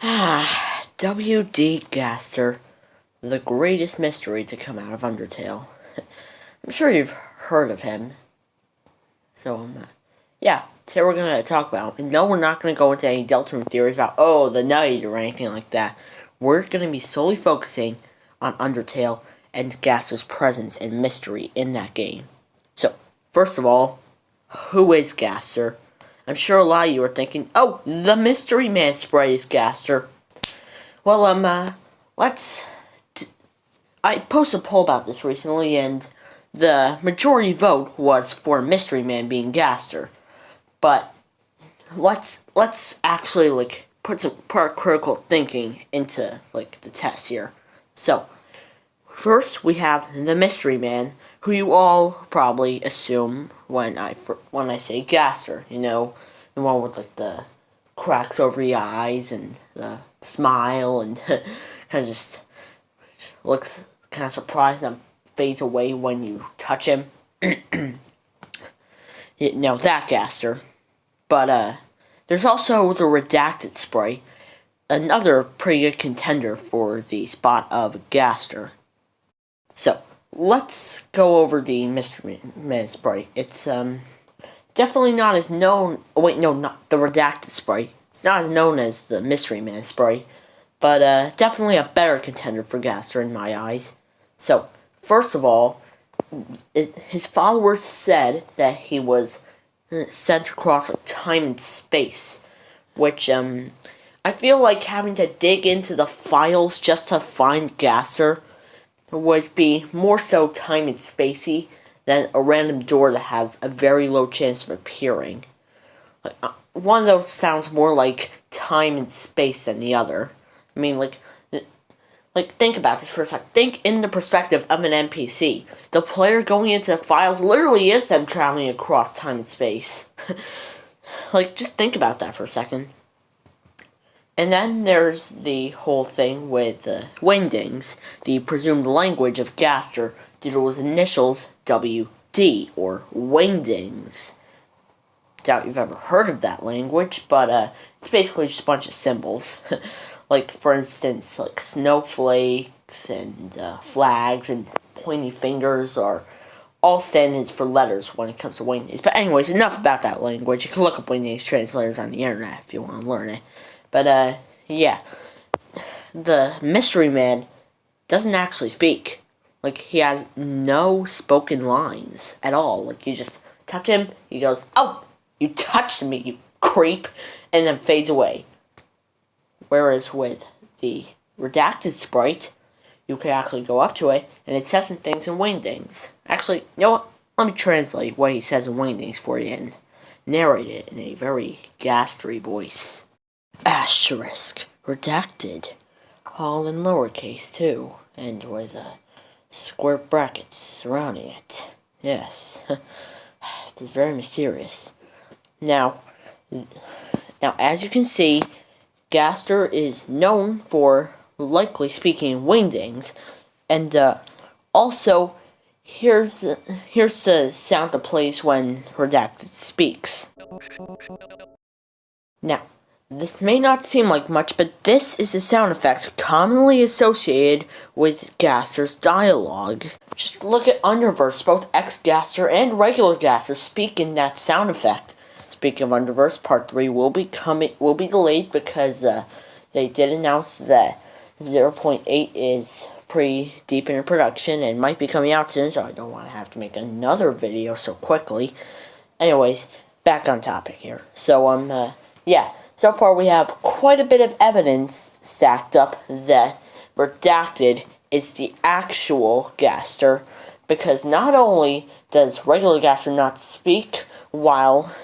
W.D Gaster, the greatest mystery to come out of Undertale. I'm sure you've heard of him. So, yeah, today we're going to talk about him. And no, we're not going to go into any Deltarune theories about, the night or anything like that. We're going to be solely focusing on Undertale and Gaster's presence and mystery in that game. So, first of all, who is Gaster? I'm sure a lot of you are thinking, the Mystery Man sprite is Gaster. Well, I posted a poll about this recently, and the majority vote was for Mystery Man being Gaster. But let's actually put our critical thinking into the test here. So first we have the Mystery Man, who you all probably assume when I say Gaster. You know, the one with the cracks over the eyes and the smile and kind of just looks kind of surprised and fades away when you touch him. That Gaster. But there's also the Redacted sprite, another pretty good contender for the spot of Gaster. So let's go over the Mystery Man sprite. It's definitely not as known. Oh wait, no, not the Redacted sprite. It's not as known as the Mystery Man sprite, but definitely a better contender for Gaster in my eyes. So first of all, his followers said that he was sent across time and space, which I feel like having to dig into the files just to find Gaster would be more so time and spacey than a random door that has a very low chance of appearing. One of those sounds more like time and space than the other. I mean, think about this for a second. Think in the perspective of an NPC. The player going into the files literally is them traveling across time and space. Just think about that for a second. And then there's the whole thing with Wingdings, the presumed language of Gaster due to his initials W.D, or Wingdings. Doubt you've ever heard of that language, but it's basically just a bunch of symbols. For instance, snowflakes and flags and pointy fingers are all stand-ins for letters when it comes to Wingdings. But anyways, enough about that language. You can look up Wingdings translators on the internet if you want to learn it. But, yeah. The Mystery Man doesn't actually speak. He has no spoken lines at all. You just touch him, he goes, "Oh, you touched me, you creep," and then fades away. Whereas with the Redacted sprite, you could actually go up to it, and it says some things in Wingdings. Actually, you know what? Let me translate what he says in Wingdings for you and narrate it in a very gastery voice. Asterisk. Redacted. All in lowercase, too. And with square brackets surrounding it. Yes. It is very mysterious. Now, as you can see, Gaster is known for likely speaking Wingdings, and also here's the sound that plays when Redacted speaks. Now, this may not seem like much, but this is a sound effect commonly associated with Gaster's dialogue. Just look at Underverse, both X-Gaster and regular Gaster speak in that sound effect. Speaking of Underverse, Part 3 will be delayed because they did announce that 0.8 is pretty deep in production and might be coming out soon, so I don't want to have to make another video so quickly. Anyways, back on topic here. So, yeah. So far we have quite a bit of evidence stacked up that Redacted is the actual Gaster, because not only does regular Gaster not speak while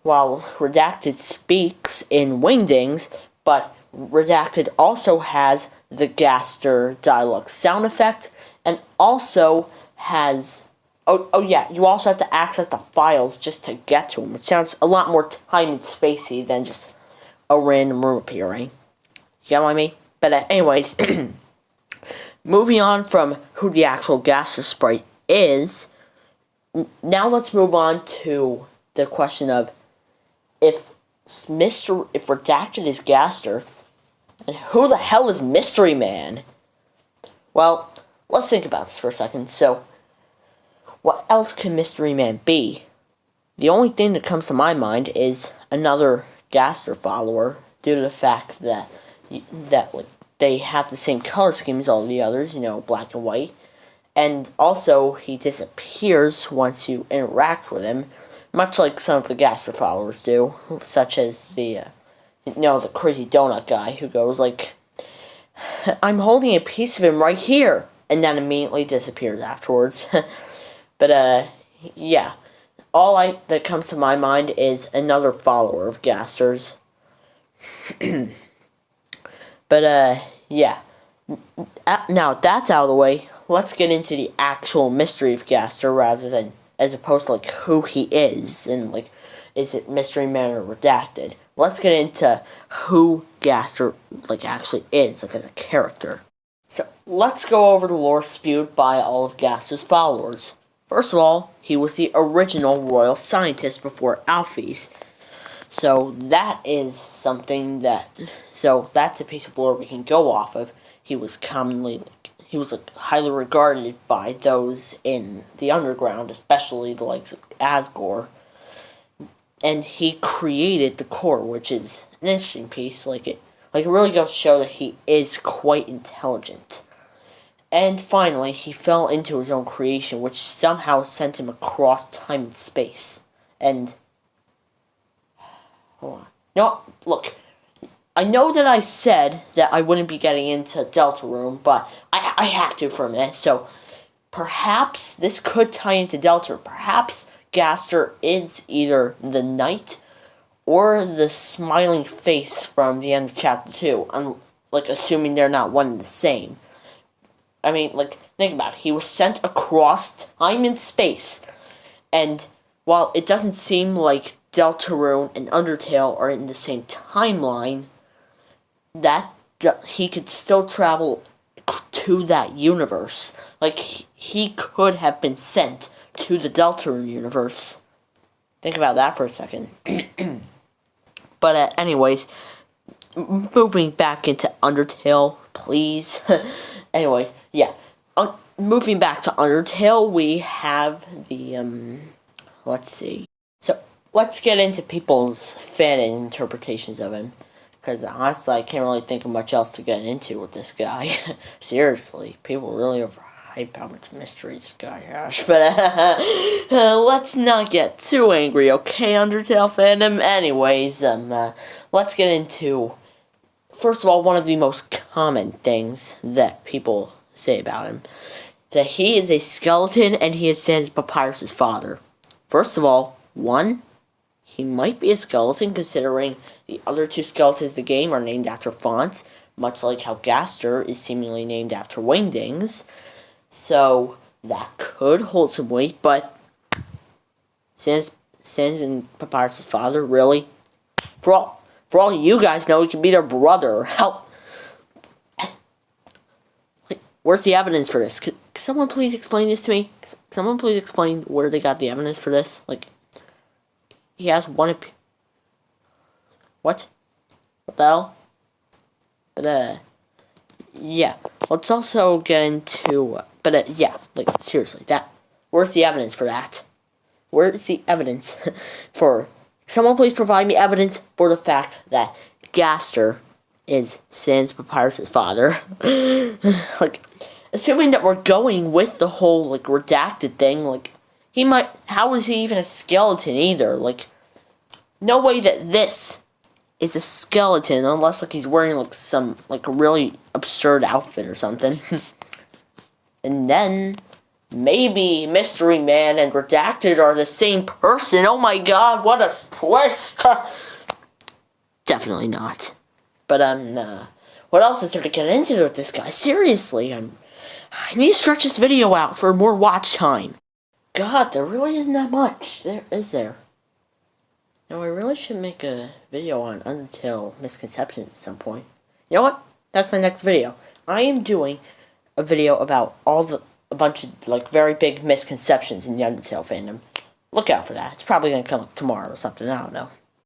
Redacted speaks in Wingdings, but Redacted also has the Gaster dialogue sound effect, and also has you also have to access the files just to get to them, which sounds a lot more time and spacey than just a random room appearing. You get what I mean? But anyways, moving on from who the actual Gaster sprite is, now let's move on to the question of if if Redacted is Gaster, and who the hell is Mystery Man? Well, let's think about this for a second. So, what else could Mystery Man be? The only thing that comes to my mind is another Gaster follower, due to the fact that they have the same color scheme as all the others, black and white. And also, he disappears once you interact with him, much like some of the Gaster followers do, such as the crazy donut guy who goes like, I'm holding a piece of him right here, and then immediately disappears afterwards. But, yeah. All that comes to my mind is another follower of Gaster's. But, yeah. Now that's out of the way, let's get into the actual mystery of Gaster as opposed to, who he is, and, is it Mystery Man or Redacted? Let's get into who Gaster, actually is, as a character. So, let's go over the lore spewed by all of Gaster's followers. First of all, he was the original royal scientist before Alphys. So, that's a piece of lore we can go off of. He was highly regarded by those in the underground, especially the likes of Asgore. And he created the core, which is an interesting piece. It really goes to show that he is quite intelligent. And finally, he fell into his own creation, which somehow sent him across time and space. And hold on. No, look. I know that I said that I wouldn't be getting into Deltarune, but I have to for a minute. So, perhaps this could tie into Deltarune. Perhaps Gaster is either the knight or the smiling face from the end of Chapter 2. Assuming they're not one and the same. I mean, think about it. He was sent across time and space. And while it doesn't seem like Deltarune and Undertale are in the same timeline, that he could still travel to that universe. He could have been sent to the Deltarune universe. Think about that for a second. But anyways, moving back into Undertale, please. Anyways, yeah. Moving back to Undertale, we have the, let's see. So, let's get into people's fan interpretations of him. Because honestly, I can't really think of much else to get into with this guy. Seriously, people really overhype how much mystery this guy has. But let's not get too angry, okay, Undertale fandom? Anyways, let's get into, first of all, one of the most common things that people say about him. That he is a skeleton and he is Sans Papyrus' father. First of all, he might be a skeleton considering the other two skeletons in the game are named after fonts, much like how Gaster is seemingly named after wingdings. So, that could hold some weight, but Sans and Papyrus' father, really? For all you guys know, he could be their brother. Help! Where's the evidence for this? Could someone please explain this to me? Someone please explain where they got the evidence for this? He has one What? What the hell? But, yeah. Let's also get into, yeah, seriously, where's the evidence for that? Where's the evidence for, someone please provide me evidence for the fact that Gaster is Sans Papyrus' father. Assuming that we're going with the whole, redacted thing, how is he even a skeleton either? No way that this is a skeleton unless, he's wearing, some, really absurd outfit or something. And then, maybe Mystery Man and Redacted are the same person. Oh my god, what a twist! Definitely not. But, what else is there to get into with this guy? Seriously, I need to stretch this video out for more watch time. God, there really isn't that much, is there? Now, I really should make a video on Undertale misconceptions at some point. You know what? That's my next video. I am doing a video about a bunch of, very big misconceptions in the Undertale fandom. Look out for that. It's probably going to come up tomorrow or something. I don't know.